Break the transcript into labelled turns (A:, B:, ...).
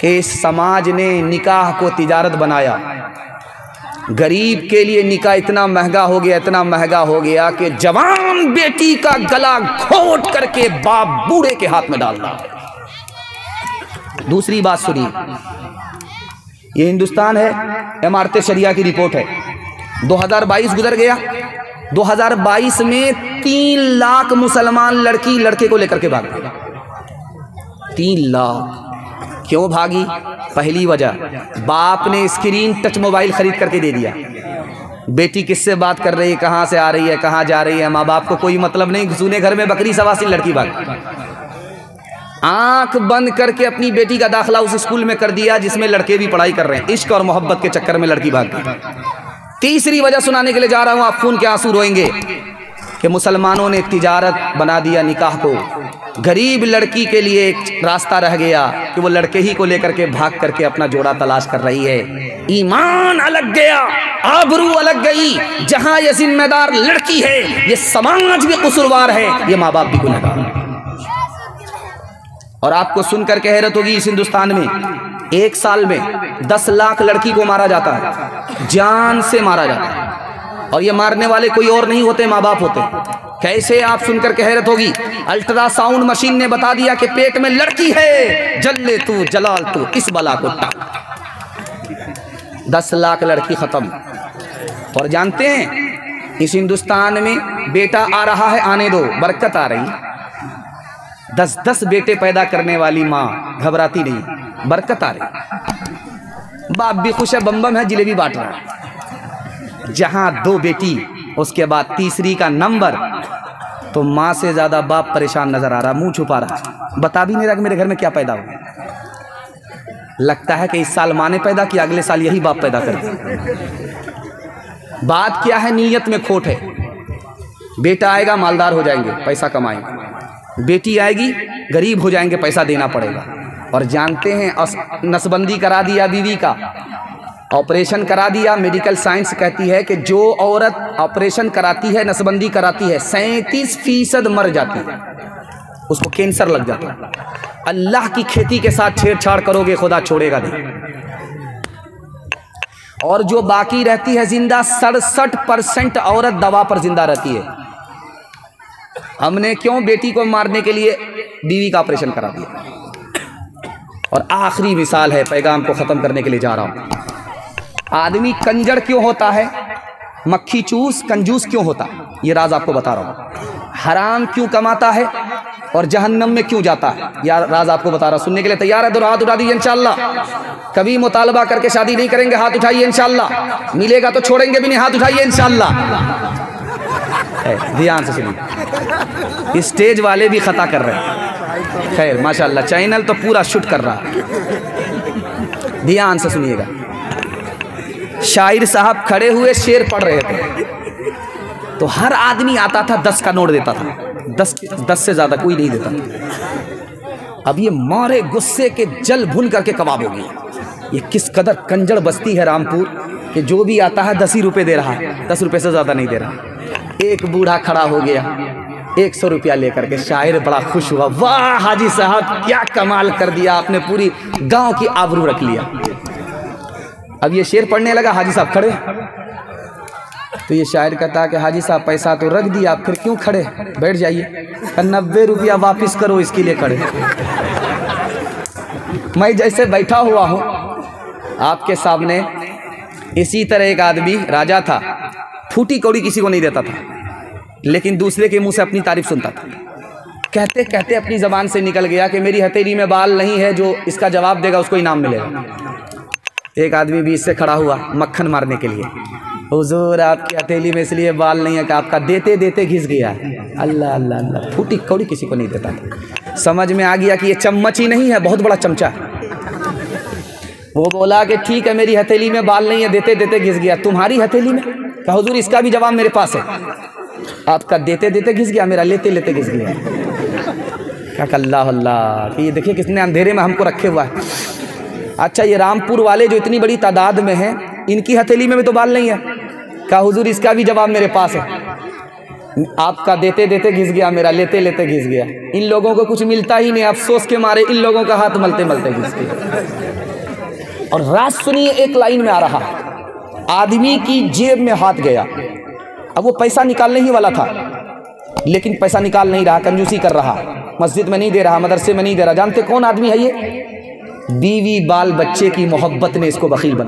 A: कि इस समाज ने निकाह को तिजारत बनाया। गरीब के लिए निकाह इतना महंगा हो गया, इतना महंगा हो गया कि जवान बेटी का गला घोट करके बाप बूढ़े के हाथ में डाल रहा है। दूसरी बात सुनिए, ये हिंदुस्तान है, इमारत शरिया की रिपोर्ट है। 2022 गुजर गया, 2022 में 3 लाख मुसलमान लड़की लड़के को लेकर के भाग गए। 3 लाख। क्यों भागी? पहली वजह, बाप ने स्क्रीन टच मोबाइल खरीद करके दे दिया। बेटी किससे बात कर रही है, कहाँ से आ रही है, कहाँ जा रही है, माँ बाप को कोई मतलब नहीं। सुने घर में बकरी सवासी लड़की भाग। आंख बंद करके अपनी बेटी का दाखिला उस स्कूल में कर दिया जिसमें लड़के भी पढ़ाई कर रहे हैं। इश्क और मोहब्बत के चक्कर में लड़की भाग गई। तीसरी वजह सुनाने के लिए जा रहा हूं, आप खून के आंसू रोएंगे, कि मुसलमानों ने तिजारत बना दिया निकाह को। गरीब लड़की के लिए एक रास्ता रह गया कि वो लड़के ही को लेकर के भाग करके अपना जोड़ा तलाश कर रही है। ईमान अलग गया, आबरू अलग गई। जहां ये जिम्मेदार लड़की है, ये समाज भी कसूरवार है, ये माँ बाप भी गुनहगार है। और आपको सुनकर के हैरत होगी, इस हिंदुस्तान में 1 साल में 10 लाख लड़की को मारा जाता है, जान से मारा जाता है। और ये मारने वाले कोई और नहीं होते, माँ बाप होते। कैसे? आप सुनकर के हैरत होगी। अल्ट्रासाउंड मशीन ने बता दिया कि पेट में लड़की है, जल्ले तू जलाल तू, इस बला को टाक। 10 लाख लड़की खत्म। और जानते हैं, इस हिंदुस्तान में बेटा आ रहा है, आने दो, बरकत आ रही। 10-10 बेटे पैदा करने वाली माँ घबराती नहीं, बरकत आ रही। बाप भी खुश है, बम बम है, जिलेबी बांट रहा है। जहां 2 बेटी, उसके बाद तीसरी का नंबर, तो माँ से ज्यादा बाप परेशान नजर आ रहा, मुंह छुपा रहा, बता भी नहीं रहा कि मेरे घर में क्या पैदा हुआ। लगता है कि इस साल माँ ने पैदा किया, अगले साल यही बाप पैदा कर दिया। बात क्या है? नीयत में खोट है। बेटा आएगा, मालदार हो जाएंगे, पैसा कमाएंगे। बेटी आएगी, गरीब हो जाएंगे, पैसा देना पड़ेगा। और जानते हैं, नसबंदी करा दिया बीवी का, ऑपरेशन करा दिया। मेडिकल साइंस कहती है कि जो औरत ऑपरेशन कराती है, नसबंदी कराती है, 37% मर जाती है, उसको कैंसर लग जाता है। अल्लाह की खेती के साथ छेड़छाड़ करोगे, खुदा छोड़ेगा नहीं। और जो बाकी रहती है जिंदा, 67% औरत दवा पर जिंदा रहती है। हमने क्यों बेटी को मारने के लिए बीवी का ऑपरेशन करा दिया। और आखिरी मिसाल है, पैगाम को ख़त्म करने के लिए जा रहा हूँ। आदमी कंजर क्यों होता है, मक्खी चूस कंजूस क्यों होता है, ये राज आपको बता रहा हूँ। हराम क्यों कमाता है और जहन्नम में क्यों जाता है, यह राज आपको बता रहा हूँ। सुनने के लिए तैयार है तो हाथ उठा दीजिए इंशाअल्लाह। कभी मुतालबा करके शादी नहीं करेंगे, हाथ उठाइए इंशाअल्लाह। मिलेगा तो छोड़ेंगे भी नहीं, हाथ उठाइए इंशाअल्लाह। ध्यान से सुनिए, स्टेज वाले भी खता कर रहे हैं। खैर माशाअल्लाह, चैनल तो पूरा शूट कर रहा है। ध्यान से सुनिएगा। शायर साहब खड़े हुए शेर पढ़ रहे थे, तो हर आदमी आता था 10 का नोट देता था। 10 से ज्यादा कोई नहीं देता। अब ये मारे गुस्से के जल भुन करके कबाब हो गया। ये किस कदर कंजर बस्ती है रामपुर कि जो भी आता है 10 ही रुपये दे रहा है, 10 रुपये से ज्यादा नहीं दे रहा। एक बूढ़ा खड़ा हो गया 100 रुपया लेकर के। शायर बड़ा खुश हुआ, वाह हाजी साहब क्या कमाल कर दिया आपने, पूरी गांव की आबरू रख लिया। अब ये शेर पढ़ने लगा, हाजी साहब खड़े। तो ये शायर कहता है कि हाजी साहब पैसा तो रख दिया, आप फिर क्यों खड़े, बैठ जाइए। 90 रुपया वापिस करो, इसके लिए खड़े। मैं जैसे बैठा हुआ हूँ आपके सामने, इसी तरह एक आदमी राजा था, फूटी कौड़ी किसी को नहीं देता था, लेकिन दूसरे के मुंह से अपनी तारीफ सुनता था। कहते कहते अपनी ज़बान से निकल गया कि मेरी हथेली में बाल नहीं है, जो इसका जवाब देगा उसको इनाम मिलेगा। एक आदमी बीच से खड़ा हुआ मक्खन मारने के लिए, हुजूर आपकी हथेली में इसलिए बाल नहीं है कि आपका देते देते घिस गया। अल्लाह अल्लाह अल्लाह, फूटी कौड़ी किसी को नहीं देता था। समझ में आ गया कि ये चम्मच ही नहीं है, बहुत बड़ा चमचा है। वो बोला कि ठीक है मेरी हथेली में बाल नहीं है, देते देते घिस गया, तुम्हारी हथेली में? कहा हुजूर इसका भी जवाब मेरे पास है, आपका देते देते घिस गया, मेरा लेते लेते घिस गया। क्या अल्लाह अल्लाह, कि ये देखिए कितने अंधेरे में हमको रखे हुआ है। अच्छा ये रामपुर वाले जो इतनी बड़ी तादाद में हैं, इनकी हथेली में भी तो बाल नहीं है। कहा हुजूर इसका भी जवाब मेरे पास है। आपका देते देते घिस गया, मेरा लेते लेते घिस गया। इन लोगों को कुछ मिलता ही नहीं, अफसोस के मारे इन लोगों का हाथ मलते मलते घिस गया। और राज सुनिए, एक लाइन में आ रहा, आदमी की जेब में हाथ गया। अब वो पैसा निकालने ही वाला था, लेकिन पैसा निकाल नहीं रहा, कंजूसी कर रहा, मस्जिद में नहीं दे रहा, मदरसे में नहीं दे रहा। जानते कौन आदमी है ये? बीवी बाल बच्चे की मोहब्बत ने इसको बखील बना।